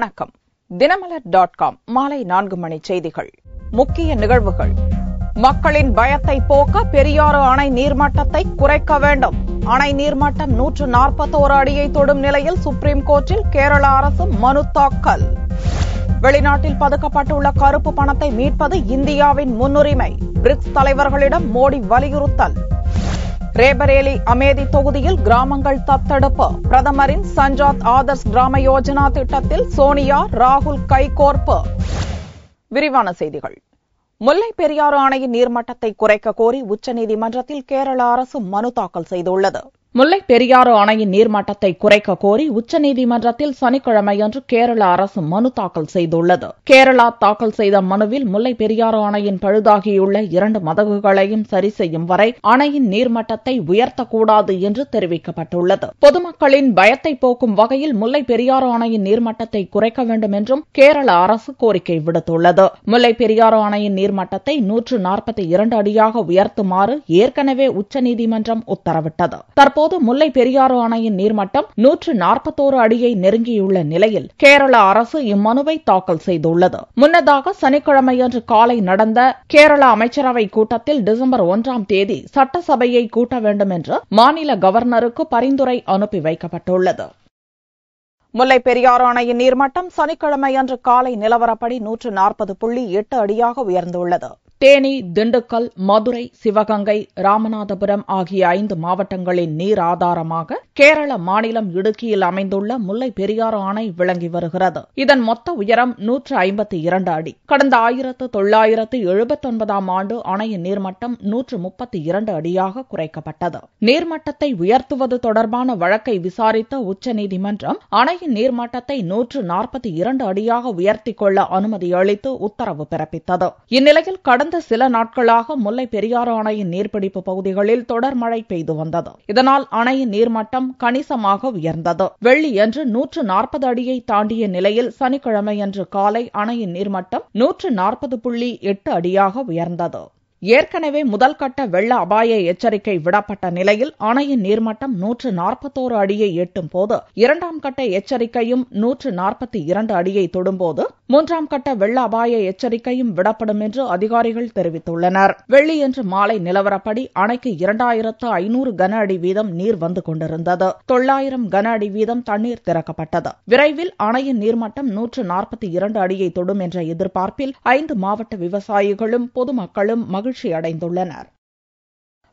வணக்கம். தினமலர்.com மாலை 4 மணி செய்திகள். முக்கிய நிகழ்வுகள். மக்களின் பயத்தை போக்க பெரியாறு அணை நீர்மட்டத்தை குறைக்க வேண்டும். அணை நீர்மட்டம் 141 அடியை தொடும் நிலையில் சுப்ரீம் கோர்ட்டில் கேரள அரசு மனு தாக்கல். வெளிநாட்டில் பதுக்கப்பட்டுள்ள கருப்பு பணத்தை மீட்பது இந்தியாவின் முன்னுரிமை. பிரிக்ஸ் தலைவர்களிடம் மோடி வலியுறுத்தல். ரேபரேலி அமேதி தொகுதியில் கிராமங்கள் தத்தெடுப்பு. பிரதமரின் சஞ்சாத் ஆதர்ஷ் கிராம யோஜனா திட்டத்தில் சோனியா, ராகுல் கைகோர்ப்பு. விரிவான செய்திகள். முல்லை பெரியாறு அணையின் நீர்மட்டத்தை குறைக்க கோரி உச்சநீதிமன்றத்தில் கேரள அரசு மனு தாக்கல் செய்துள்ளது. முல்லை பெரியாறு அணையின் நீர்மட்டத்தை குறைக்க கோரி உச்சநீதிமன்றத்தில் சனிக்கிழமையன்று கேரள அரசு மனு தாக்கல் செய்துள்ளது. கேரளா தாக்கல் செய்த மனுவில் முல்லை பெரியாறு அணையின் பழுதாகியுள்ள 2 மதகுகளையும் சரி செய்யும் வரை அணையின் நீர்மட்டத்தை உயர்த்தக்கூடாது என்று தெரிவிக்கப்பட்டுள்ளது. பொதுமக்களின் பயத்தை போக்கும் வகையில் முல்லை பெரியாறு அணையின் நீர்மட்டத்தை குறைக்க வேண்டும் என்றும் கேரள அரசு கோரிக்கை விடுத்துள்ளது. முல்லை பெரியாறு அணையின் நீர்மட்டத்தை 142 அடியாக உயர்த்துமாறு ஏற்கனவே உச்சநீதிமன்றம் உத்தரவிட்டது. தற்போது முல்லை பெரியாறு அணையின் நீர்மட்டம் 141 அடியை நெருங்கியுள்ள நிலையில் கேரள அரசு இம்மனுவை தாக்கல் செய்துள்ளது. முன்னதாக சனிக்கிழமையன்று காலை நடந்த கேரள அமைச்சரவை கூட்டத்தில் டிசம்பர் 1ஆம் தேதி சட்டசபையை கூட்ட வேண்டும் என்று மாநில கவர்னருக்கு பரிந்துரை அனுப்பி வைக்கப்பட்டுள்ளது. முல்லை பெரியாறு அணையின் நீர்மட்டம் சனிக்கிழமையன்று காலை நிலவரப்படி 140.8 அடியாக உயர்ந்துள்ளது. தேனி, திண்டுக்கல், மதுரை, சிவகங்கை, ராமநாதபுரம் ஆகிய 5 மாவட்டங்களின் நீர் ஆதாரமாக கேரள மாநிலம் இடுக்கியில் அமைந்துள்ள முல்லை பெரியாறு அணை விளங்கி வருகிறது. இதன் மொத்த உயரம் 152 அடி. கடந்த 1979ஆம் ஆண்டு அணையின் நீர்மட்டம் 132 அடியாக குறைக்கப்பட்டது. நீர்மட்டத்தை உயர்த்துவது தொடர்பான வழக்கை விசாரித்த உச்சநீதிமன்றம் அணையின் நீர்மட்டத்தை 142 அடியாக உயர்த்திக் கொள்ள அனுமதி அளித்து உத்தரவு பிறப்பித்தது. இந்நிலையில் கடந்த சில நாட்களாக முல்லை பெரியாறு அணையின் நீர்பிடிப்பு பகுதிகளில் தொடர் மழை பெய்து வந்தது. இதனால் அணையின் நீர்மட்டம் கணிசமாக உயர்ந்தது. வெள்ளியன்று 140 அடியை தாண்டிய நிலையில் சனிக்கிழமையன்று காலை அணையின் நீர்மட்டம் 140.8 அடியாக உயர்ந்தது. ஏற்கனவே முதல் கட்ட வெள்ள அபாய எச்சரிக்கை விடப்பட்ட நிலையில் அணையின் நீர்மட்டம் 141 அடியை எட்டும் போது 2ஆம் கட்ட எச்சரிக்கையும் 142 அடியை தொடும்போது 3ஆம் கட்ட வெள்ள அபாய எச்சரிக்கையும் விடப்படும் என்று அதிகாரிகள் தெரிவித்துள்ளனர். வெள்ளியன்று மாலை நிலவரப்படி அணைக்கு 2500 கன அடி வீதம் நீர் வந்து கொண்டிருந்தது. 900 கன அடி வீதம் தண்ணீர் திறக்கப்பட்டது. விரைவில் அணையின் நீர்மட்டம் 142 அடியை தொடும் என்ற எதிர்பார்ப்பில் 5 மாவட்ட விவசாயிகளும் பொதுமக்களும் மகிழ்ச்சி அடைந்துள்ளனர்.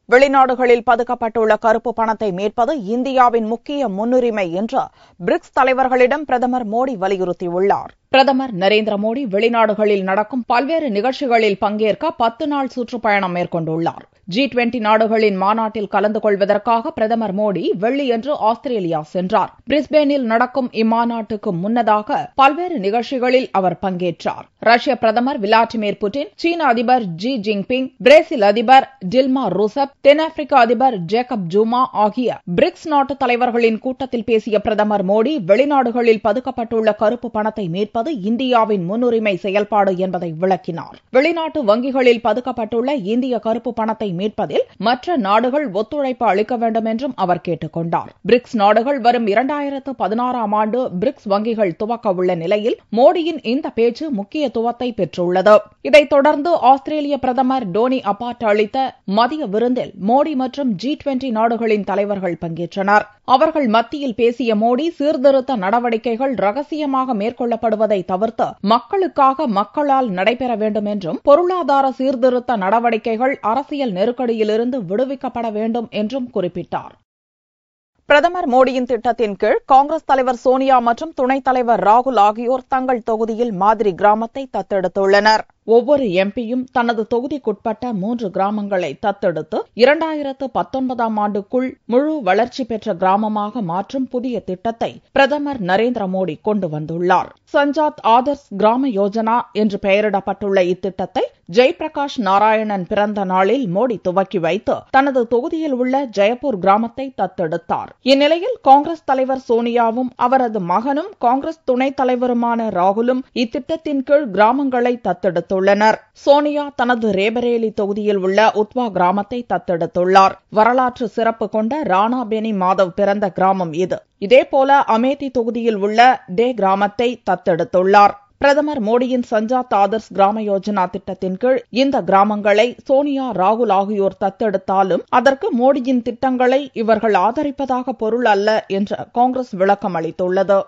வெளிநாடுகளில் பதுக்கப்பட்டுள்ள கருப்பு பணத்தை மீட்பது இந்தியாவின் முக்கிய முன்னுரிமை என்று பிரிக்ஸ் தலைவர்களிடம் பிரதமர் மோடி வலியுறுத்தியுள்ளார். பிரதமர் நரேந்திர மோடி வெளிநாடுகளில் நடக்கும் பல்வேறு நிகழ்ச்சிகளில் பங்கேற்க 10 நாள் சுற்றுப்பயணம் மேற்கொண்டுள்ளார். G20 நாடுகளின் மாநாட்டில் கலந்து கொள்வதற்காக பிரதமர் மோடி வெள்ளியன்று ஆஸ்திரேலியா சென்றார். பிரிஸ்பேனில் நடக்கும் இம்மாநாட்டுக்கு முன்னதாக பல்வேறு நிகழ்ச்சிகளில் அவர் பங்கேற்றார். ரஷ்ய பிரதமர் விளாடிமிர் புட்டின், சீன அதிபர் ஜி ஜின்பிங், பிரேசில் அதிபர் டில்மா ரூசெப், தென்னாப்பிரிக்க அதிபர் ஜேக்கப் ஜூமா ஆகிய பிரிக்ஸ் நாட்டு தலைவர்களின் கூட்டத்தில் பேசிய பிரதமர் மோடி வெளிநாடுகளில் பதுக்கப்பட்டுள்ள கருப்பு பணத்தை மீட்பது இந்தியாவின் முன்னுரிமை செயல்பாடு என்பதை விளக்கினார். வெளிநாட்டு வங்கிகளில் பதுக்கப்பட்டுள்ள இந்திய கருப்பு பணத்தை மீட்பதில் மற்ற நாடுகள் ஒத்துழைப்பு அளிக்க வேண்டும் என்றும் அவர் கேட்டுக் கொண்டார். பிரிக்ஸ் நாடுகள் வரும் 2016ஆம் ஆண்டு பிரிக்ஸ் வங்கிகள் துவக்க உள்ள நிலையில் மோடியின் இந்த பேச்சு முக்கியத்துவத்தை பெற்றுள்ளது. இதைத் தொடர்ந்து ஆஸ்திரேலிய பிரதமர் டோனி அபாட் அளித்த மதிய விருந்தில் மோடி மற்றும் G20 நாடுகளின் தலைவர்கள் பங்கேற்றனர். அவர்கள் மத்தியில் பேசிய மோடி சீர்திருத்த நடவடிக்கைகள் ரகசியமாக மேற்கொள்ளப்படுவதை தவிர்த்து மக்களுக்காக மக்களால் நடைபெற வேண்டும் என்றும் பொருளாதார சீர்திருத்த நடவடிக்கைகள் அரசியல் நெருக்கடியிலிருந்து விடுவிக்கப்பட வேண்டும் என்றும் குறிப்பிட்டார். பிரதமர் மோடியின் திட்டத்தின் கீழ் காங்கிரஸ் தலைவர் சோனியா மற்றும் துணைத் தலைவர் ராகுல் ஆகியோர் தங்கள் தொகுதியில் மாதிரி கிராமத்தை தத்தெடுத்துள்ளனர். ஒவ்வொரு எம்பியும் தனது தொகுதிக்குட்பட்ட 3 கிராமங்களை தத்தெடுத்து 2019ஆம் ஆண்டுக்குள் முழு வளர்ச்சி பெற்ற கிராமமாக மாற்றும் புதிய திட்டத்தை பிரதமர் நரேந்திர மோடி கொண்டு வந்துள்ளார். சஞ்சாத் ஆதர்ஷ் கிராம யோஜனா என்று பெயரிடப்பட்டுள்ள இத்திட்டத்தை ஜெயபிரகாஷ் நாராயணன் பிறந்த நாளில் மோடி துவக்கி வைத்து தனது தொகுதியில் உள்ள ஜெயப்பூர் கிராமத்தை தத்தெடுத்தார். இந்நிலையில் காங்கிரஸ் தலைவர் சோனியாவும் அவரது மகனும் காங்கிரஸ் துணைத் தலைவருமான ராகுலும் இத்திட்டத்தின் கீழ் கிராமங்களை தத்தெடுத்துள்ளனர். சோனியா தனது ரேபரேலி தொகுதியில் உள்ள உத்வா கிராமத்தை தத்தெடுத்துள்ளார். வரலாற்று சிறப்பு கொண்ட ராணாபேனி மாதவ் பிறந்த கிராமம் இது. இதேபோல அமேதி தொகுதியில் உள்ள டே கிராமத்தை தத்தெடுத்துள்ளார். பிரதமர் மோடியின் சஞ்சாத் ஆதர்ஸ் கிராம யோஜனா திட்டத்தின் கீழ் இந்த கிராமங்களை சோனியா, ராகுல் ஆகியோர் தத்தெடுத்தாலும் அதற்கு மோடியின் திட்டங்களை இவர்கள் ஆதரிப்பதாக பொருள் அல்ல என்று காங்கிரஸ் விளக்கம் அளித்துள்ளது.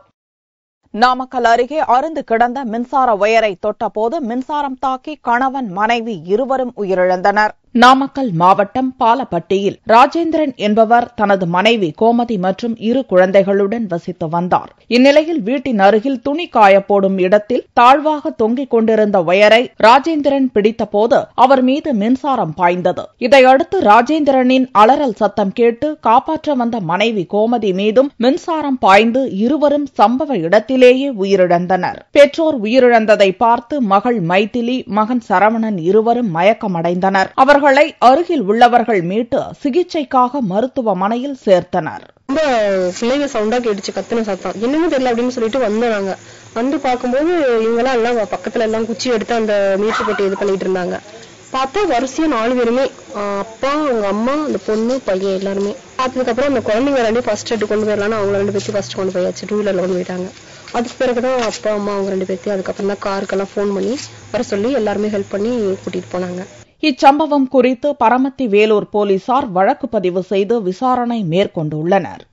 நாமக்கல் அருகே அறுந்து கிடந்த மின்சார ஒயரை தொட்டபோது மின்சாரம் தாக்கி கணவன், மனைவி இருவரும் உயிரிழந்தனர். நாமக்கல் மாவட்டம் பாலப்பட்டியில் ராஜேந்திரன் என்பவர் தனது மனைவி கோமதி மற்றும் 2 குழந்தைகளுடன் வசித்து வந்தார். இந்நிலையில் வீட்டின் அருகில் துணி காயப்போடும் இடத்தில் தாழ்வாக தொங்கிக் கொண்டிருந்த ஒயரை ராஜேந்திரன் பிடித்தபோது அவர் மீது மின்சாரம் பாய்ந்தது. இதையடுத்து ராஜேந்திரனின் அலறல் சத்தம் கேட்டு காப்பாற்ற வந்த மனைவி கோமதி மீதும் மின்சாரம் பாய்ந்து இருவரும் சம்பவ இடத்திலேயே உயிரிழந்தனர். பெற்றோர் உயிரிழந்ததை பார்த்து மகள் மைதிலி, மகன் சரவணன் இருவரும் மயக்கமடைந்தனர். அவர்களை அருகில் உள்ளவர்கள் மீட்டு சிகிச்சைக்காக மருத்துவமனையில் சேர்த்தனர். ரொம்ப பிள்ளைங்க சவுண்டா கேட்டுச்சு, கத்துன சத்தம் என்னன்னு தெரியல அப்படின்னு சொல்லிட்டு வந்தாங்க. வந்து பார்க்கும்போது இவங்கெல்லாம் எல்லாம் பக்கத்துல எல்லாம் குச்சி எடுத்து அந்த மீட்பு பெட்டி இது பண்ணிட்டு இருந்தாங்க. பார்த்தா வரிசையா 4 பேருமே, அப்பா, அவங்க அம்மா, அந்த பொண்ணு, பையன் எல்லாருமே. பார்த்ததுக்கு அப்புறம் அந்த குழந்தைங்க 2 ஃபர்ஸ்ட் எய்ட் கொண்டு போயிடலான்னு அவங்க 2 பேர்த்தையும் ஃபர்ஸ்ட் கொண்டு போயாச்சு. 2 வீலர்ல கொண்டு போயிட்டாங்க. அதுக்கு பிறகுதான் அப்பா, அம்மா அவங்க 2 பேர்த்தையும் அதுக்கப்புறம் தான் காருக்கெல்லாம் போன் பண்ணி வர சொல்லி எல்லாருமே ஹெல்ப் பண்ணி கூட்டிட்டு போனாங்க. இச்சம்பவம் குறித்து பரமத்தி வேலூர் போலீசார் வழக்கு பதிவு செய்து விசாரணை மேற்கொண்டுள்ளனர்.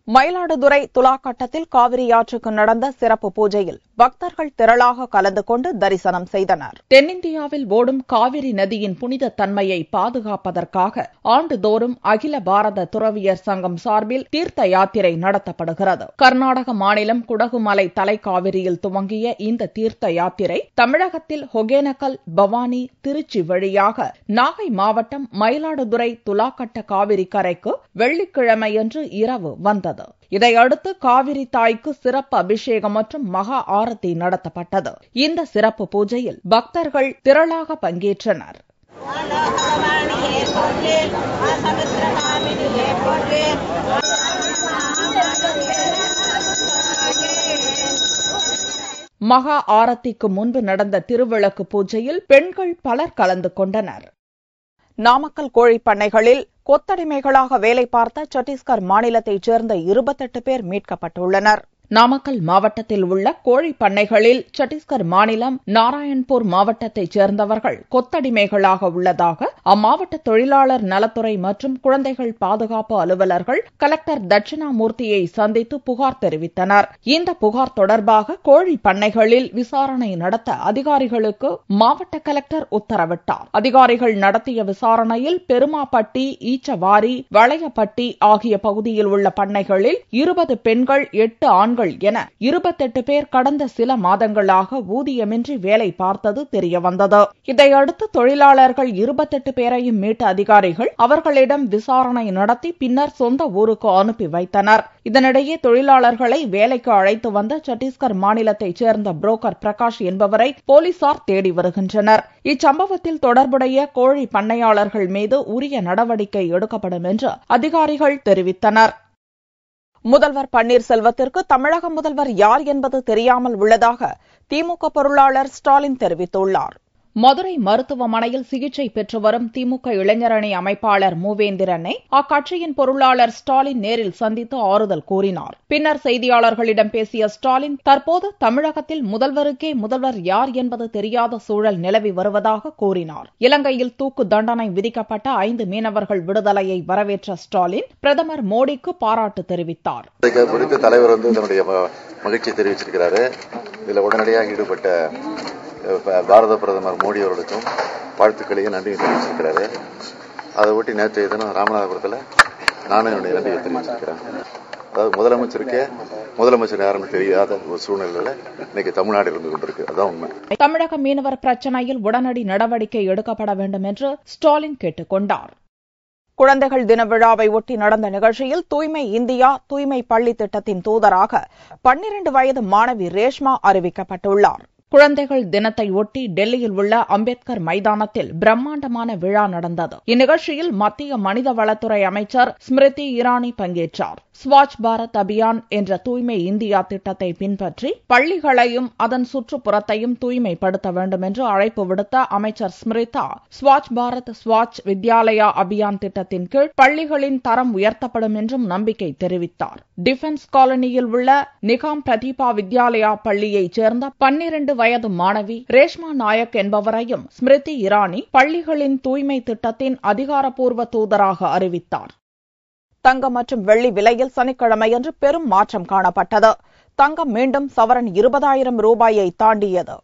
மயிலாடுதுறை துலாக்கட்டத்தில் காவிரி ஆற்றுக்கு நடந்த சிறப்பு பூஜையில் பக்தர்கள் திரளாக கலந்து கொண்டு தரிசனம் செய்தனர். தென்னிந்தியாவில் ஓடும் காவிரி நதியின் புனித தன்மையை பாதுகாப்பதற்காக ஆண்டுதோறும் அகில பாரத துறவியர் சங்கம் சார்பில் தீர்த்த யாத்திரை நடத்தப்படுகிறது. கர்நாடக மாநிலம் குடகுமலை தலைக்காவிரியில் துவங்கிய இந்த தீர்த்த யாத்திரை தமிழகத்தில் ஒகேனக்கல், பவானி, திருச்சி வழியாக நாகை மாவட்டம் மயிலாடுதுறை துலாக்கட்ட காவிரி கரைக்கு வெள்ளிக்கிழமையன்று இரவு வந்தது. இதையடுத்து காவிரி தாய்க்கு சிறப்பு அபிஷேகம் மற்றும் மகா ஆரத்தி நடத்தப்பட்டது. இந்த சிறப்பு பூஜையில் பக்தர்கள் திரளாக பங்கேற்றனர். மகா ஆரத்திக்கு முன்பு நடந்த திருவிளக்கு பூஜையில் பெண்கள் பலர் கலந்து கொண்டனர். நாமக்கல் கோழிப்பண்ணைகளில் கொத்தடிமைகளாக வேலை பார்த்த சத்தீஸ்கர் மாநிலத்தைச் சேர்ந்த 28 பேர் மீட்கப்பட்டுள்ளனர். நாமக்கல் மாவட்டத்தில் உள்ள கோழி பண்ணைகளில் சத்தீஸ்கர் மாநிலம் நாராயண்பூர் மாவட்டத்தைச் சேர்ந்தவர்கள் கொத்தடிமைகளாக உள்ளதாக அம்மாவட்ட தொழிலாளர் நலத்துறை மற்றும் குழந்தைகள் பாதுகாப்பு அலுவலர்கள் கலெக்டர் தட்சிணாமூர்த்தியை சந்தித்து புகார் தெரிவித்தனர். இந்த புகார் தொடர்பாக கோழி பண்ணைகளில் விசாரணை நடத்த அதிகாரிகளுக்கு மாவட்ட கலெக்டர் உத்தரவிட்டார். அதிகாரிகள் நடத்திய விசாரணையில் பெருமாப்பட்டி, ஈச்சவாரி, வளையப்பட்டி ஆகிய பகுதியில் உள்ள பண்ணைகளில் 20 பெண்கள், 8 ஆண்கள் என 28 பேர் கடந்த சில மாதங்களாக ஊதியமின்றி வேலை பார்த்தது தெரியவந்தது. இதையடுத்து தொழிலாளர்கள் 28 பேரையும் மீட்ட அதிகாரிகள் அவர்களிடம் விசாரணை நடத்தி பின்னர் சொந்த ஊருக்கு அனுப்பி வைத்தனர். இதனிடையே தொழிலாளர்களை வேலைக்கு அழைத்து வந்த சத்தீஸ்கர் மாநிலத்தைச் சேர்ந்த புரோக்கர் பிரகாஷ் என்பவரை போலீசார் தேடி வருகின்றனர். இச்சம்பவத்தில் தொடர்புடைய கோழி பண்ணையாளர்கள் மீது உரிய நடவடிக்கை எடுக்கப்படும் என்று அதிகாரிகள் தெரிவித்தனர். முதல்வர் பன்னீர்செல்வத்திற்கு தமிழக முதல்வர் யார் என்பது தெரியாமல் உள்ளதாக திமுக பொருளாளர் ஸ்டாலின் தெரிவித்துள்ளார். மதுரை மருத்துவமனையில் சிகிச்சை பெற்று வரும் திமுக இளைஞரணி அமைப்பாளர் மூவேந்திரனை அக்கட்சியின் பொருளாளர் ஸ்டாலின் நேரில் சந்தித்து ஆறுதல் கூறினார். பின்னர் செய்தியாளர்களிடம் பேசிய ஸ்டாலின், தற்போது தமிழகத்தில் முதல்வருக்கே முதல்வர் யார் என்பது தெரியாத சூழல் நிலவி வருவதாக கூறினார். இலங்கையில் தூக்கு தண்டனை விதிக்கப்பட்ட 5 மீனவர்கள் விடுதலையை வரவேற்ற ஸ்டாலின் பிரதமர் மோடிக்கு பாராட்டு தெரிவித்தார். தலைவர் தன்னுடைய மகிழ்ச்சி தெரிவிச்சிருக்கிறாரு. இதில் உடனடியாக ஈடுபட்ட பாரத பிரதமர் மோடி அவர்களுக்கும் வாழ்த்துக்களையும் நன்றியை தெரிவிச்சிருக்கிறாரு. அதை ஒட்டி நேற்றைய தினம் ராமநாதபுரத்தில் நானும் என்னுடைய நன்றியை தெரிவிச்சிருக்கிறேன். அதாவது முதலமைச்சர் யாருன்னு தெரியாத ஒரு சூழ்நிலையில இன்னைக்கு தமிழ்நாடு இருந்து கொண்டிருக்கு. அதான் உண்மை. தமிழக மீனவர் பிரச்சினையில் உடனடி நடவடிக்கை எடுக்கப்பட வேண்டும் என்று ஸ்டாலின் கேட்டுக் கொண்டார். குழந்தைகள் தின விழாவை ஒட்டி நடந்த நிகழ்ச்சியில் தூய்மை இந்தியா, தூய்மை பள்ளி திட்டத்தின் தூதராக 12 வயது மாணவி ரேஷ்மா அறிவிக்கப்பட்டுள்ளார். குழந்தைகள் தினத்தை ஒட்டி டெல்லியில் உள்ள அம்பேத்கர் மைதானத்தில் பிரம்மாண்டமான விழா நடந்தது. இந்நிகழ்ச்சியில் மத்திய மனிதவளத்துறை அமைச்சர் ஸ்மிருதி இரானி பங்கேற்றார். ஸ்வச் பாரத் அபியான் என்ற தூய்மை இந்தியா திட்டத்தை பின்பற்றி பள்ளிகளையும் அதன் சுற்றுப்புறத்தையும் தூய்மைப்படுத்த வேண்டும் என்று அழைப்பு விடுத்த அமைச்சர் ஸ்மிருதா, ஸ்வச் பாரத் ஸ்வச் வித்யாலயா அபியான் திட்டத்தின் கீழ் பள்ளிகளின் தரம் உயர்த்தப்படும் என்றும் நம்பிக்கை தெரிவித்தார். டிஃபென்ஸ் காலனியில் உள்ள நிகாம் பிரதீபா வித்யாலயா பள்ளியைச் சேர்ந்த 12 வயது மாணவி ரேஷ்மா நாயக் என்பவரையும் ஸ்மிருதி இரானி பள்ளிகளின் தூய்மை திட்டத்தின் அதிகாரப்பூர்வ தூதராக அறிவித்தார். தங்கம் மற்றும் வெள்ளி விலையில் சனிக்கிழமையன்று பெரும் மாற்றம் காணப்பட்டது. தங்கம் மீண்டும் சவரன் 20,000 ரூபாயை தாண்டியது.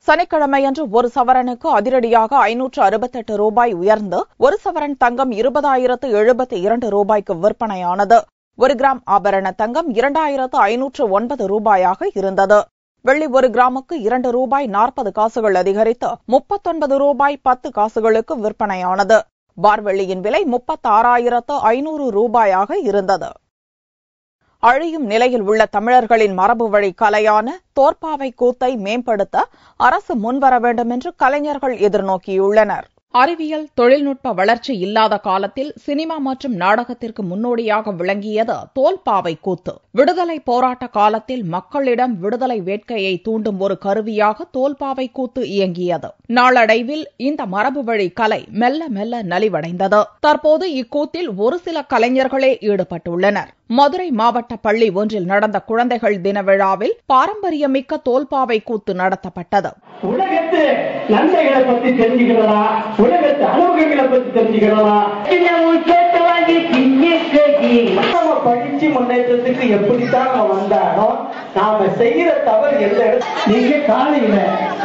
சனிக்கிழமையன்று ஒரு சவரனுக்கு அதிரடியாக 568 ரூபாய் உயர்ந்து ஒரு சவரன் தங்கம் 20,072 ரூபாய்க்கு விற்பனையானது. 1 கிராம் ஆபரண தங்கம் 2,509 ரூபாயாக இருந்தது. வெள்ளி 1 கிராமுக்கு 2 ரூபாய் 40 காசுகள் அதிகரித்து 39 ரூபாய் 10 காசுகளுக்கு விற்பனையானது. பார் வெள்ளியின் விலை 36,500 ரூபாயாக இருந்தது. அழியும் நிலையில் உள்ள தமிழர்களின் மரபு வழி கலையான தோற்பாவை கூத்தை மேம்படுத்த அரசு முன்வர வேண்டும் என்று கலைஞர்கள் எதிர்நோக்கியுள்ளனர். அறிவியல் தொழில்நுட்ப வளர்ச்சி இல்லாத காலத்தில் சினிமா மற்றும் நாடகத்திற்கு முன்னோடியாக விளங்கியது தோல்பாவை கூத்து. விடுதலை போராட்ட காலத்தில் மக்களிடம் விடுதலை வேட்கையை தூண்டும் ஒரு கருவியாக தோல்பாவை கூத்து இயங்கியது. நாளடைவில் இந்த மரபு வழி கலை மெல்ல மெல்ல நலிவடைந்தது. தற்போது இக்கூத்தில் ஒரு சில கலைஞர்களே ஈடுபட்டுள்ளனர். மதுரை மாவட்ட பள்ளி ஒன்றில் நடந்த குழந்தைகள் தின விழாவில் பாரம்பரியமிக்க தோல்பாவை கூத்து நடத்தப்பட்டது. உலகத்து நன்மைகளை பத்தி தெரிஞ்சுக்கிறதா, உலகத்து அனுபவங்களை பத்தி தெரிஞ்சுக்கிறதா, நம்ம படிச்சு முன்னேற்றத்துக்கு எப்படித்தான் நம்ம வந்தானோ நாம செய்யற தவறு எந்த நீங்க காலையில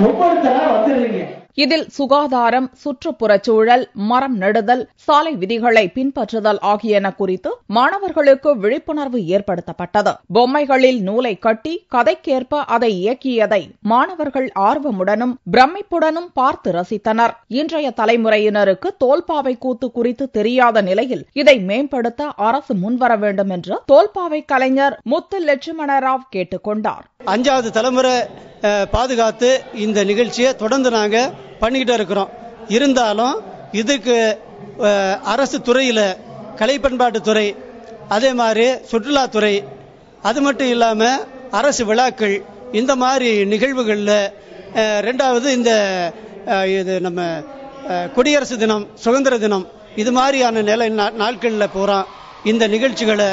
ஒவ்வொருத்தரா வந்துடுறீங்க. இதில் சுகாதாரம், சுற்றுப்புறச் சூழல், மரம் நடுதல், சாலை விதிகளை பின்பற்றுதல் ஆகியன குறித்து மாணவர்களுக்கு விழிப்புணர்வு ஏற்படுத்தப்பட்டது. பொம்மைகளில் நூலை கட்டி கதைக்கேற்ப அதை இயக்கியதை மாணவர்கள் ஆர்வமுடனும் பிரமிப்புடனும் பார்த்து ரசித்தனர். இன்றைய தலைமுறையினருக்கு தோல்பாவை கூத்து குறித்து தெரியாத நிலையில் இதை மேம்படுத்த அரசு முன்வர வேண்டும் என்று தோல்பாவை கலைஞர் முத்து லட்சுமணராவ் கேட்டுக் கொண்டார். 5வது தலைமுறை பாதுகாத்து இந்த நிகழ்ச்சியை தொடர்ந்து நாங்க பண்ணிக்கிட்டு இருக்கிறோம். இருந்தாலும் இதுக்கு அரசு துறையில கலை பண்பாட்டுத்துறை, அதே மாதிரி சுற்றுலாத்துறை, அது மட்டும் இல்லாம அரசு விழாக்கள், இந்த மாதிரி நிகழ்வுகள்ல 2வது இந்த இது நம்ம குடியரசு தினம், சுதந்திர தினம், இது மாதிரியான நாட்கள்ல பூரா இந்த நிகழ்ச்சிகளை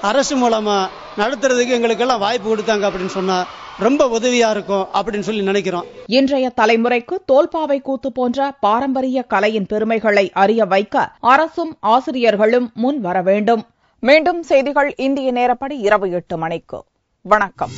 அரசு மூலமா நடத்துறதுக்கு எங்களுக்கெல்லாம் வாய்ப்பு கொடுத்தாங்க அப்படின்னு சொன்னா ரொம்ப உதவியா இருக்கும் அப்படின்னு சொல்லி நினைக்கிறோம். இன்றைய தலைமுறைக்கு தோல்பாவை கூத்து போன்ற பாரம்பரிய கலையின் பெருமைகளை அறிய வைக்க அரசும் ஆசிரியர்களும் முன் வர வேண்டும். மீண்டும் செய்திகள் இந்திய நேரப்படி இரவு 8 மணிக்கு. வணக்கம்.